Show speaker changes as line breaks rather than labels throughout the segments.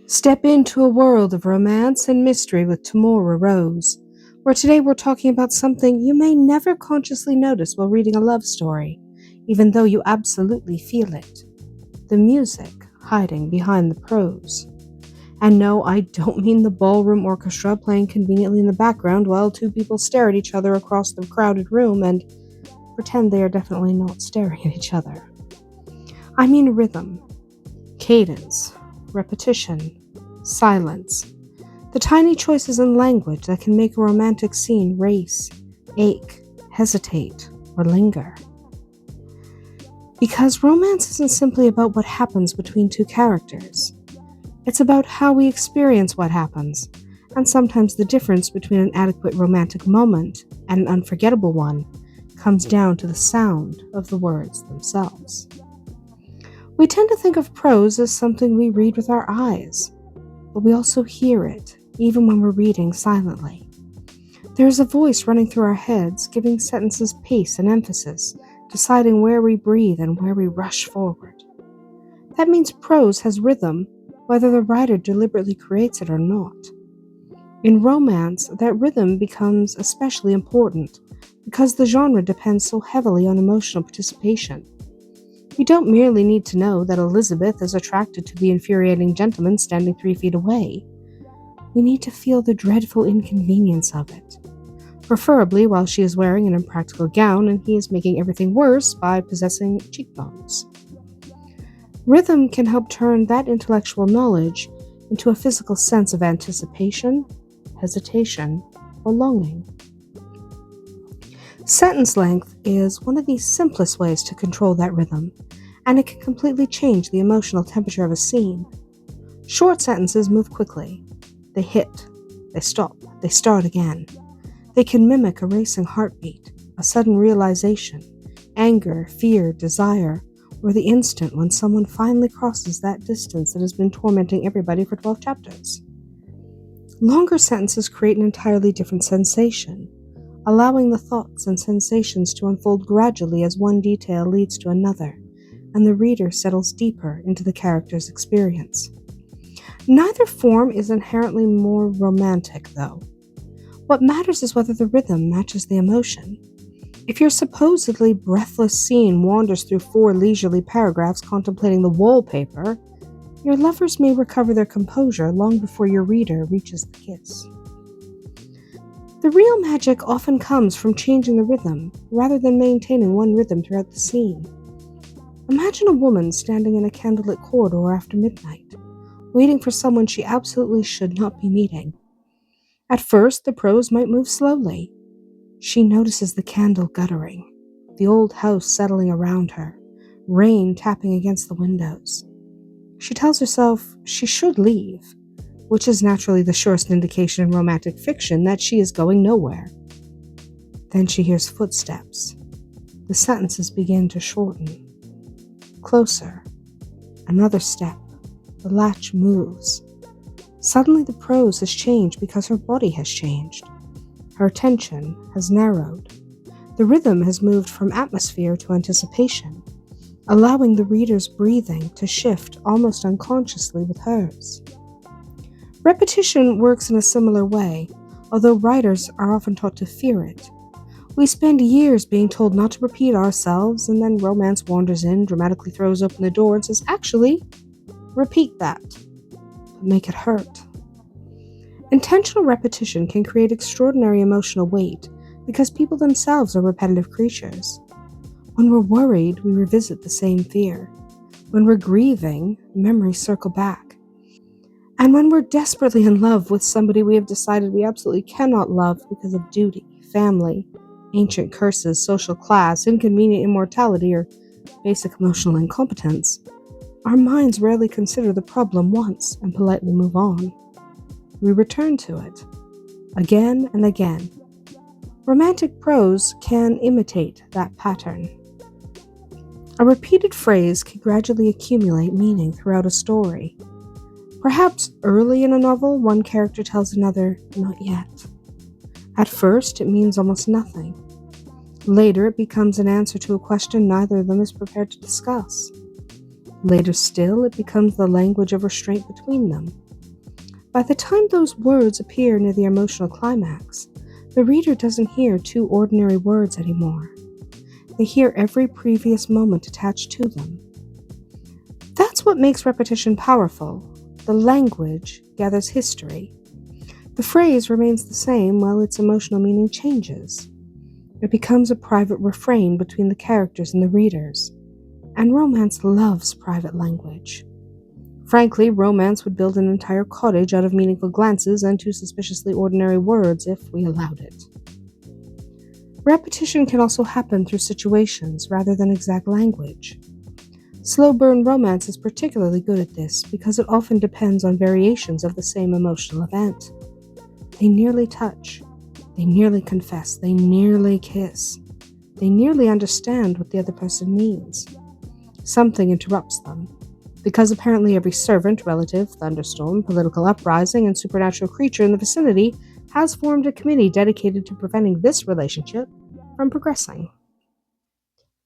Step into a world of romance and mystery with Tamora Rose, where today we're talking about something you may never consciously notice while reading a love story, even though you absolutely feel it: the music hiding behind the prose. And no, I don't mean the ballroom orchestra playing conveniently in the background while two people stare at each other across the crowded room and pretend they are definitely not staring at each other. I mean rhythm, cadence, repetition, silence. The tiny choices in language that can make a romantic scene race, ache, hesitate, or linger. Because romance isn't simply about what happens between two characters. It's about how we experience what happens, and sometimes the difference between an adequate romantic moment and an unforgettable one comes down to the sound of the words themselves. We tend to think of prose as something we read with our eyes, but we also hear it, even when we're reading silently. There's a voice running through our heads, giving sentences pace and emphasis, deciding where we breathe and where we rush forward. That means prose has rhythm, whether the writer deliberately creates it or not. In romance, that rhythm becomes especially important because the genre depends so heavily on emotional participation. We don't merely need to know that Elizabeth is attracted to the infuriating gentleman standing 3 feet away. We need to feel the dreadful inconvenience of it, preferably while she is wearing an impractical gown and he is making everything worse by possessing cheekbones. Rhythm can help turn that intellectual knowledge into a physical sense of anticipation, hesitation, or longing. Sentence length is one of the simplest ways to control that rhythm, and it can completely change the emotional temperature of a scene. Short sentences move quickly. They hit, they stop, they start again. They can mimic a racing heartbeat, a sudden realization, anger, fear, desire, or the instant when someone finally crosses that distance that has been tormenting everybody for 12 chapters. Longer sentences create an entirely different sensation, allowing the thoughts and sensations to unfold gradually as one detail leads to another, and the reader settles deeper into the character's experience. Neither form is inherently more romantic, though. What matters is whether the rhythm matches the emotion. If your supposedly breathless scene wanders through 4 leisurely paragraphs contemplating the wallpaper, your lovers may recover their composure long before your reader reaches the kiss. The real magic often comes from changing the rhythm, rather than maintaining one rhythm throughout the scene. Imagine a woman standing in a candlelit corridor after midnight, waiting for someone she absolutely should not be meeting. At first, the prose might move slowly. She notices the candle guttering, the old house settling around her, rain tapping against the windows. She tells herself she should leave, which is naturally the surest indication in romantic fiction that she is going nowhere. Then she hears footsteps. The sentences begin to shorten. Closer. Another step. The latch moves. Suddenly the prose has changed because her body has changed. Her attention has narrowed. The rhythm has moved from atmosphere to anticipation, allowing the reader's breathing to shift almost unconsciously with hers. Repetition works in a similar way, although writers are often taught to fear it. We spend years being told not to repeat ourselves, and then romance wanders in, dramatically throws open the door, and says, "Actually, repeat that, but make it hurt." Intentional repetition can create extraordinary emotional weight because people themselves are repetitive creatures. When we're worried, we revisit the same fear. When we're grieving, memories circle back. And when we're desperately in love with somebody we have decided we absolutely cannot love because of duty, family, ancient curses, social class, inconvenient immortality, or basic emotional incompetence, our minds rarely consider the problem once and politely move on. We return to it, again and again. Romantic prose can imitate that pattern. A repeated phrase can gradually accumulate meaning throughout a story. Perhaps early in a novel, one character tells another, "not yet." At first, it means almost nothing. Later, it becomes an answer to a question neither of them is prepared to discuss. Later still, it becomes the language of restraint between them. By the time those words appear near the emotional climax, the reader doesn't hear two ordinary words anymore. They hear every previous moment attached to them. That's what makes repetition powerful. The language gathers history. The phrase remains the same while its emotional meaning changes. It becomes a private refrain between the characters and the readers. And romance loves private language. Frankly, romance would build an entire cottage out of meaningful glances and two suspiciously ordinary words if we allowed it. Repetition can also happen through situations rather than exact language. Slow burn romance is particularly good at this because it often depends on variations of the same emotional event. They nearly touch, they nearly confess, they nearly kiss, they nearly understand what the other person means. Something interrupts them, because apparently every servant, relative, thunderstorm, political uprising, and supernatural creature in the vicinity has formed a committee dedicated to preventing this relationship from progressing.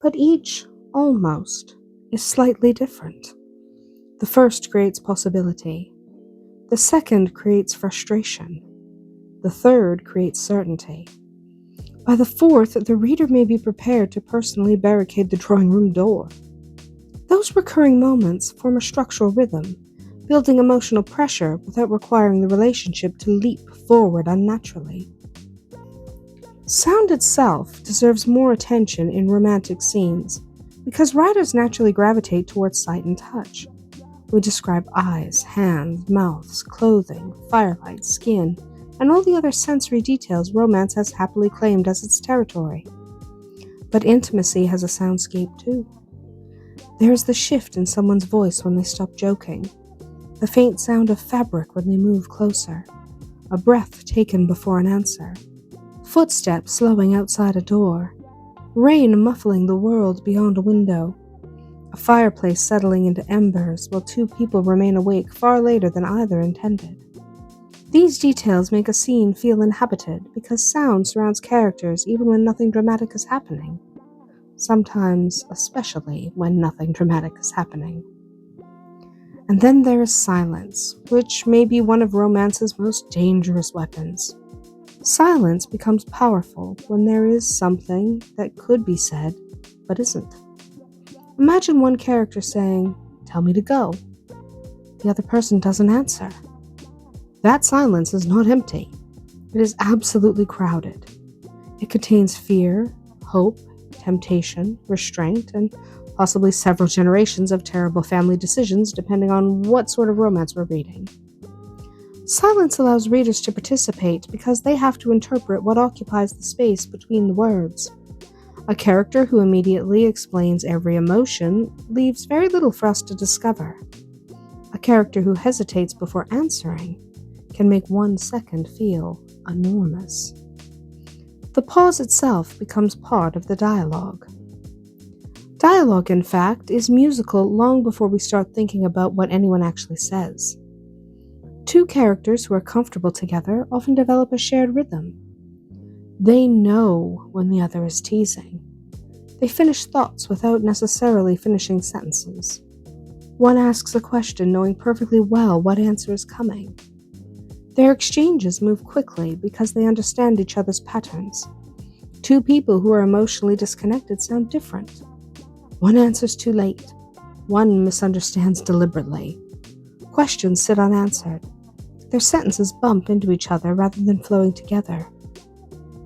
But each, almost, is slightly different. The first creates possibility. The second creates frustration. The third creates certainty. By the fourth, the reader may be prepared to personally barricade the drawing room door. Those recurring moments form a structural rhythm, building emotional pressure without requiring the relationship to leap forward unnaturally. Sound itself deserves more attention in romantic scenes because writers naturally gravitate towards sight and touch. We describe eyes, hands, mouths, clothing, firelight, skin, and all the other sensory details romance has happily claimed as its territory. But intimacy has a soundscape too. There is the shift in someone's voice when they stop joking, the faint sound of fabric when they move closer, a breath taken before an answer, footsteps slowing outside a door, rain muffling the world beyond a window, a fireplace settling into embers while two people remain awake far later than either intended. These details make a scene feel inhabited because sound surrounds characters even when nothing dramatic is happening. Sometimes, especially when nothing dramatic is happening. And then there is silence, which may be one of romance's most dangerous weapons. Silence becomes powerful when there is something that could be said, but isn't. Imagine one character saying, "Tell me to go." The other person doesn't answer. That silence is not empty. It is absolutely crowded. It contains fear, hope, temptation, restraint, and possibly several generations of terrible family decisions depending on what sort of romance we're reading. Silence allows readers to participate because they have to interpret what occupies the space between the words. A character who immediately explains every emotion leaves very little for us to discover. A character who hesitates before answering can make 1 second feel enormous. The pause itself becomes part of the dialogue. Dialogue, in fact, is musical long before we start thinking about what anyone actually says. Two characters who are comfortable together often develop a shared rhythm. They know when the other is teasing. They finish thoughts without necessarily finishing sentences. One asks a question knowing perfectly well what answer is coming. Their exchanges move quickly because they understand each other's patterns. Two people who are emotionally disconnected sound different. One answers too late. One misunderstands deliberately. Questions sit unanswered. Their sentences bump into each other rather than flowing together.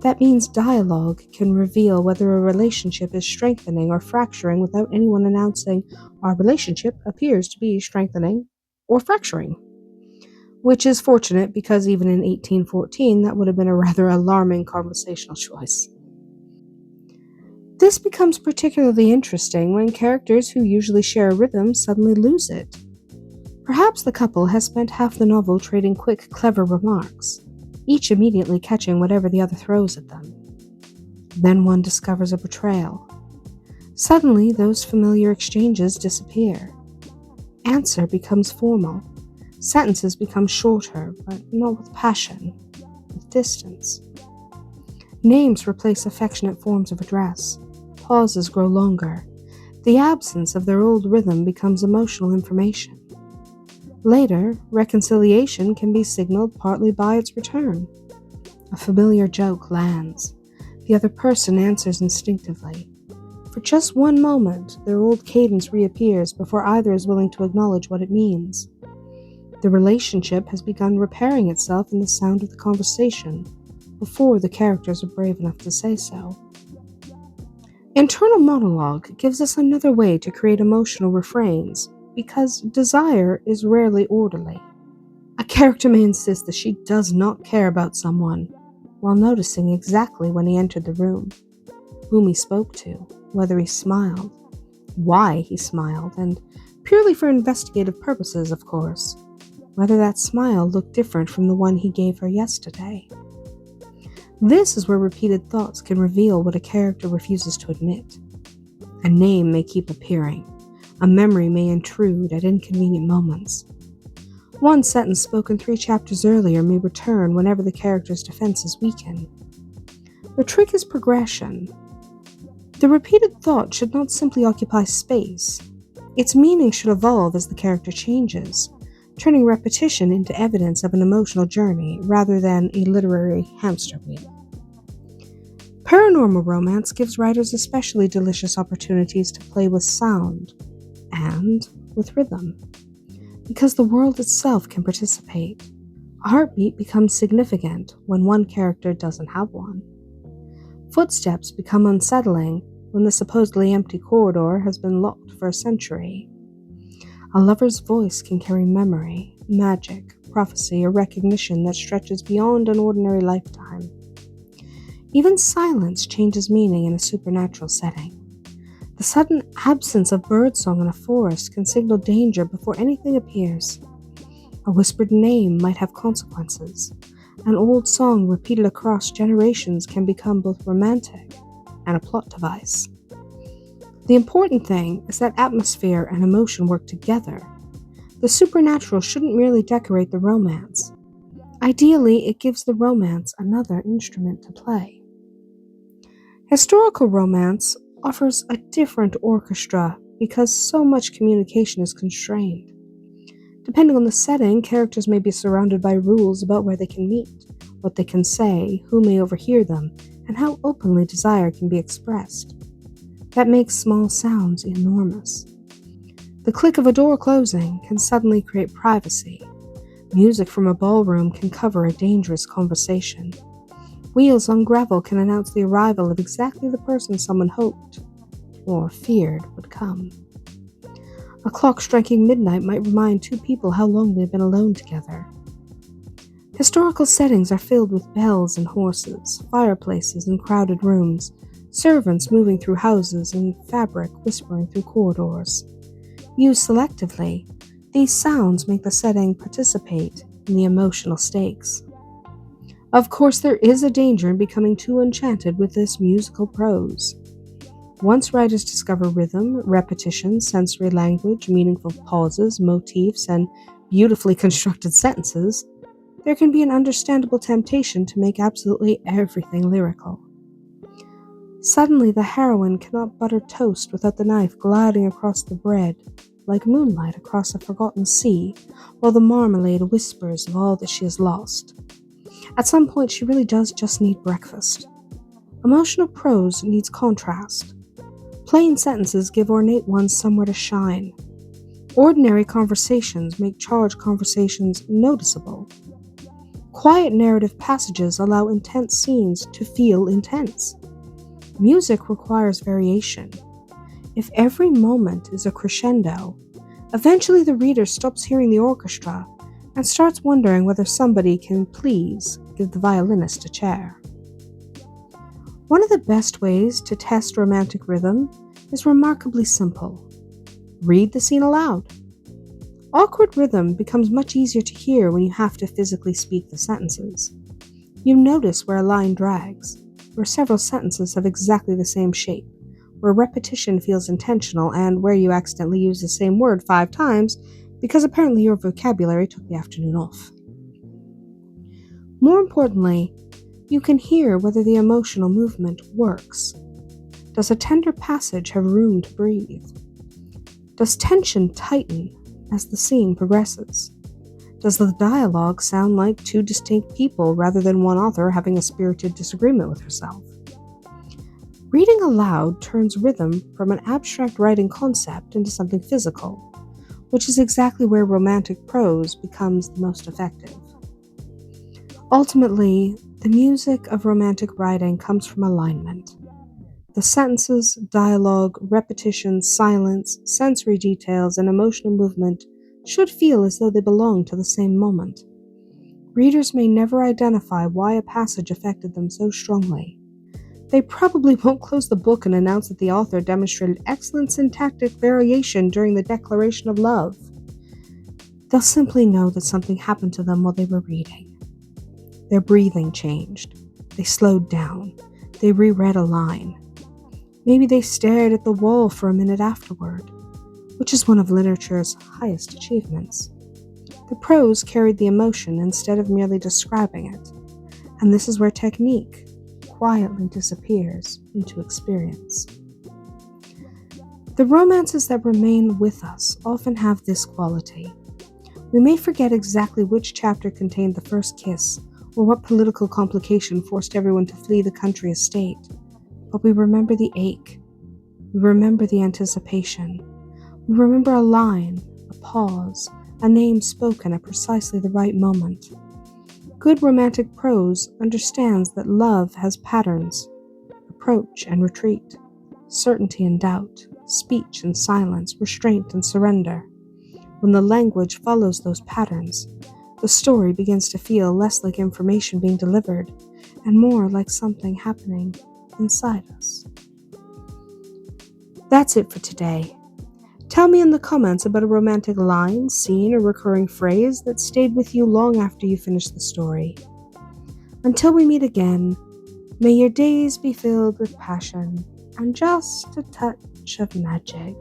That means dialogue can reveal whether a relationship is strengthening or fracturing without anyone announcing our relationship appears to be strengthening or fracturing. Which is fortunate because even in 1814 that would have been a rather alarming conversational choice. This becomes particularly interesting when characters who usually share a rhythm suddenly lose it. Perhaps the couple has spent half the novel trading quick, clever remarks, each immediately catching whatever the other throws at them. Then one discovers a betrayal. Suddenly, those familiar exchanges disappear. Answer becomes formal. Sentences become shorter, but not with passion, with distance. Names replace affectionate forms of address. Pauses grow longer. The absence of their old rhythm becomes emotional information. Later, reconciliation can be signaled partly by its return. A familiar joke lands. The other person answers instinctively. For just one moment, their old cadence reappears before either is willing to acknowledge what it means. The relationship has begun repairing itself in the sound of the conversation, before the characters are brave enough to say so. Internal monologue gives us another way to create emotional refrains, because desire is rarely orderly. A character may insist that she does not care about someone, while noticing exactly when he entered the room, whom he spoke to, whether he smiled, why he smiled, and purely for investigative purposes, of course, whether that smile looked different from the one he gave her yesterday. This is where repeated thoughts can reveal what a character refuses to admit. A name may keep appearing. A memory may intrude at inconvenient moments. One sentence spoken 3 chapters earlier may return whenever the character's defenses weaken. The trick is progression. The repeated thought should not simply occupy space. Its meaning should evolve as the character changes, turning repetition into evidence of an emotional journey rather than a literary hamster wheel. Paranormal romance gives writers especially delicious opportunities to play with sound and with rhythm. Because the world itself can participate, a heartbeat becomes significant when one character doesn't have one. Footsteps become unsettling when the supposedly empty corridor has been locked for a century. A lover's voice can carry memory, magic, prophecy, or recognition that stretches beyond an ordinary lifetime. Even silence changes meaning in a supernatural setting. The sudden absence of birdsong in a forest can signal danger before anything appears. A whispered name might have consequences. An old song repeated across generations can become both romantic and a plot device. The important thing is that atmosphere and emotion work together. The supernatural shouldn't merely decorate the romance. Ideally, it gives the romance another instrument to play. Historical romance offers a different orchestra because so much communication is constrained. Depending on the setting, characters may be surrounded by rules about where they can meet, what they can say, who may overhear them, and how openly desire can be expressed. That makes small sounds enormous. The click of a door closing can suddenly create privacy. Music from a ballroom can cover a dangerous conversation. Wheels on gravel can announce the arrival of exactly the person someone hoped or feared would come. A clock striking midnight might remind 2 people how long they've been alone together. Historical settings are filled with bells and horses, fireplaces and crowded rooms, servants moving through houses, and fabric whispering through corridors. Used selectively, these sounds make the setting participate in the emotional stakes. Of course, there is a danger in becoming too enchanted with this musical prose. Once writers discover rhythm, repetition, sensory language, meaningful pauses, motifs, and beautifully constructed sentences, there can be an understandable temptation to make absolutely everything lyrical. Suddenly, the heroine cannot butter toast without the knife gliding across the bread, like moonlight across a forgotten sea, while the marmalade whispers of all that she has lost. At some point, she really does just need breakfast. Emotional prose needs contrast. Plain sentences give ornate ones somewhere to shine. Ordinary conversations make charged conversations noticeable. Quiet narrative passages allow intense scenes to feel intense. Music requires variation. If every moment is a crescendo, eventually the reader stops hearing the orchestra and starts wondering whether somebody can please give the violinist a chair. One of the best ways to test romantic rhythm is remarkably simple. Read the scene aloud. Awkward rhythm becomes much easier to hear when you have to physically speak the sentences. You notice where a line drags, where several sentences have exactly the same shape, where repetition feels intentional, and where you accidentally use the same word 5 times because apparently your vocabulary took the afternoon off. More importantly, you can hear whether the emotional movement works. Does a tender passage have room to breathe? Does tension tighten as the scene progresses? Does the dialogue sound like two distinct people rather than one author having a spirited disagreement with herself? Reading aloud turns rhythm from an abstract writing concept into something physical, which is exactly where romantic prose becomes the most effective. Ultimately, the music of romantic writing comes from alignment. The sentences, dialogue, repetition, silence, sensory details, and emotional movement should feel as though they belong to the same moment. Readers may never identify why a passage affected them so strongly. They probably won't close the book and announce that the author demonstrated excellent syntactic variation during the declaration of love. They'll simply know that something happened to them while they were reading. Their breathing changed. They slowed down. They reread a line. Maybe they stared at the wall for a minute afterward, which is one of literature's highest achievements. The prose carried the emotion instead of merely describing it, and this is where technique quietly disappears into experience. The romances that remain with us often have this quality. We may forget exactly which chapter contained the first kiss, or what political complication forced everyone to flee the country estate, but we remember the ache. We remember the anticipation. We remember a line, a pause, a name spoken at precisely the right moment. Good romantic prose understands that love has patterns, approach and retreat, certainty and doubt, speech and silence, restraint and surrender. When the language follows those patterns, the story begins to feel less like information being delivered and more like something happening inside us. That's it for today. Tell me in the comments about a romantic line, scene, or recurring phrase that stayed with you long after you finished the story. Until we meet again, may your days be filled with passion and just a touch of magic.